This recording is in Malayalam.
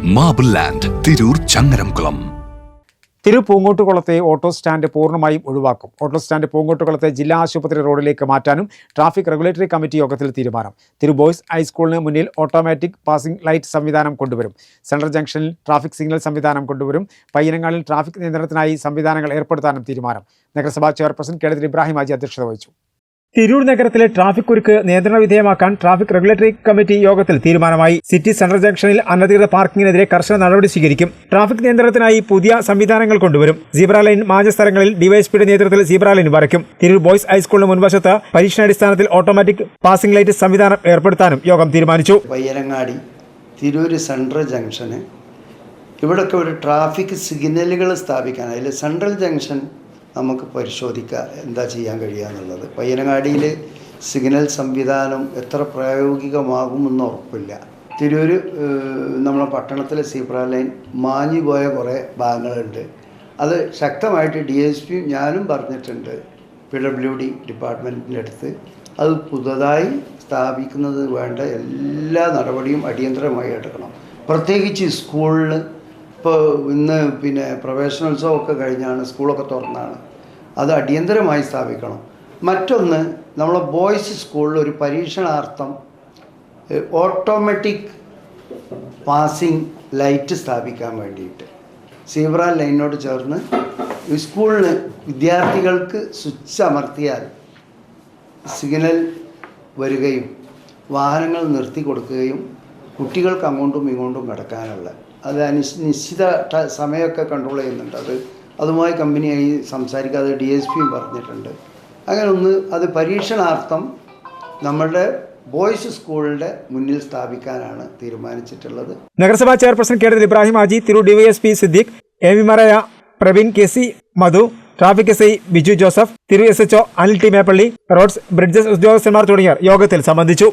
Marble land Tirur Changaramkulam. തിരൂർ പൂങ്കോട്ടുകുളത്തെ ഓട്ടോ സ്റ്റാൻഡ് പൂർണ്ണമായും ഒഴിവാക്കും. ഓട്ടോ സ്റ്റാൻഡ് പൂങ്കോട്ടുകുളത്തെ ജില്ലാ ആശുപത്രി റോഡിലേക്ക് മാറ്റാനും ട്രാഫിക് റെഗുലേറ്ററി കമ്മിറ്റി യോഗത്തിൽ തീരുമാനം. തിരൂർ ബോയ്സ് ഹൈസ്കൂളിന് മുന്നിൽ ഓട്ടോമാറ്റിക് പാസിംഗ് ലൈറ്റ് സംവിധാനം കൊണ്ടുവരും. സെൻട്രൽ ജംഗ്ഷനിൽ ട്രാഫിക് സിഗ്നൽ സംവിധാനം കൊണ്ടുവരും. പയ്യനങ്ങാടിൽ ട്രാഫിക് നിയന്ത്രണത്തിനായി സംവിധാനങ്ങൾ ഏർപ്പെടുത്താനും തീരുമാനം. നഗരസഭാ ചെയർപേഴ്സൺ കേടത്തിൽ ഇബ്രാഹിം ഹാജി അധ്യക്ഷത വഹിച്ചു. തിരൂർ നഗരത്തിലെ ട്രാഫിക് കുരുക്ക് നിയന്ത്രണ വിധേയമാക്കാൻ ട്രാഫിക് റെഗുലേറ്ററി കമ്മിറ്റി യോഗത്തിൽ തീരുമാനമായി. സിറ്റി സെൻട്രൽ ജംഗ്ഷനിൽ അനധികൃത പാർക്കിങ്ങിനെതിരെ കർശന നടപടി സ്വീകരിക്കും. ട്രാഫിക് നിയന്ത്രണത്തിനായി പുതിയ സംവിധാനങ്ങൾ കൊണ്ടുവരും. സീബ്ര ലൈൻ മാഞ്ഞ സ്ഥലങ്ങളിൽ ഡിവൈഎസ്പിയുടെ നേതൃത്വത്തിൽ സീബ്ര ലൈൻ വരയ്ക്കും. തിരൂർ ബോയ്സ് ഹൈസ്കൂളിന് മുൻവശത്ത് പരീക്ഷണാടിസ്ഥാനത്തിൽ ഓട്ടോമാറ്റിക് പാസിംഗ് ലൈറ്റ് സംവിധാനം ഏർപ്പെടുത്താനും യോഗം തീരുമാനിച്ചു. പയ്യനങ്ങാടി തിരൂർ സെൻട്രൽ ജംഗ്ഷന് ഇവിടെയൊക്കെ ഒരു ട്രാഫിക് സിഗ്നലുകൾ സ്ഥാപിക്കാൻ, അതിൽ സെൻട്രൽ ജംഗ്ഷൻ നമുക്ക് പരിശോധിക്കാം എന്താ ചെയ്യാൻ കഴിയുക എന്നുള്ളത്. പയ്യനങ്ങാടിയിൽ സിഗ്നൽ സംവിധാനം എത്ര പ്രായോഗികമാകുമെന്ന് ഉറപ്പില്ല. തിരൂർ നമ്മളെ പട്ടണത്തിലെ സീബ്ര ലൈൻ മാഞ്ഞു പോയ കുറേ ഭാഗങ്ങളുണ്ട്. അത് ശക്തമായിട്ട് DSP ഞാനും പറഞ്ഞിട്ടുണ്ട് PWD ഡിപ്പാർട്ട്മെൻറ്റിൻ്റെ അടുത്ത്. അത് പുതുതായി സ്ഥാപിക്കുന്നത് വേണ്ട എല്ലാ നടപടിയും അടിയന്തരമായി എടുക്കണം. പ്രത്യേകിച്ച് സ്കൂളിൽ ഇപ്പോൾ ഇന്ന് പ്രവേശനോത്സവമൊക്കെ കഴിഞ്ഞാണ്, സ്കൂളൊക്കെ തുറന്നാണ്. അത് അടിയന്തരമായി സ്ഥാപിക്കണം. മറ്റൊന്ന്, നമ്മളെ ബോയ്സ് സ്കൂളിൽ ഒരു പരീക്ഷണാർത്ഥം ഓട്ടോമാറ്റിക് പാസിംഗ് ലൈറ്റ് സ്ഥാപിക്കാൻ വേണ്ടിയിട്ട് സീബ്ര ലൈനോട് ചേർന്ന് സ്കൂളിൽ വിദ്യാർത്ഥികൾക്ക് സ്വിച്ച് അമർത്തിയാൽ സിഗ്നൽ വരികയും വാഹനങ്ങൾ നിർത്തി കൊടുക്കുകയും കുട്ടികൾക്ക് അങ്ങോട്ടും ഇങ്ങോട്ടും കിടക്കാനുള്ള അത് നിശ്ചിത സമയമൊക്കെ കൺട്രോൾ ചെയ്യുന്നുണ്ട്. അതുമായി കമ്പനിയായി സംസാരിക്കാതെ DSPയും പറഞ്ഞിട്ടുണ്ട്. അങ്ങനെ ഒന്ന് അത് പരീക്ഷണാർത്ഥം നമ്മുടെ ബോയ്സ് സ്കൂളിൻ്റെ മുന്നിൽ സ്ഥാപിക്കാനാണ് തീരുമാനിച്ചിട്ടുള്ളത്. നഗരസഭാ ചെയർപേഴ്സൺ കേടത്തിൽ ഇബ്രാഹിം ഹാജി, തിരൂർ DYSP സിദ്ദീഖ്, AVമാരായ Praveen KC Madhu, traffic SI Biju Joseph, Tirur SHO Anil T Meppally, roads bridges ഉദ്യോഗസ്ഥന്മാർ തുടങ്ങിയവർ യോഗത്തിൽ സംബന്ധിച്ചു.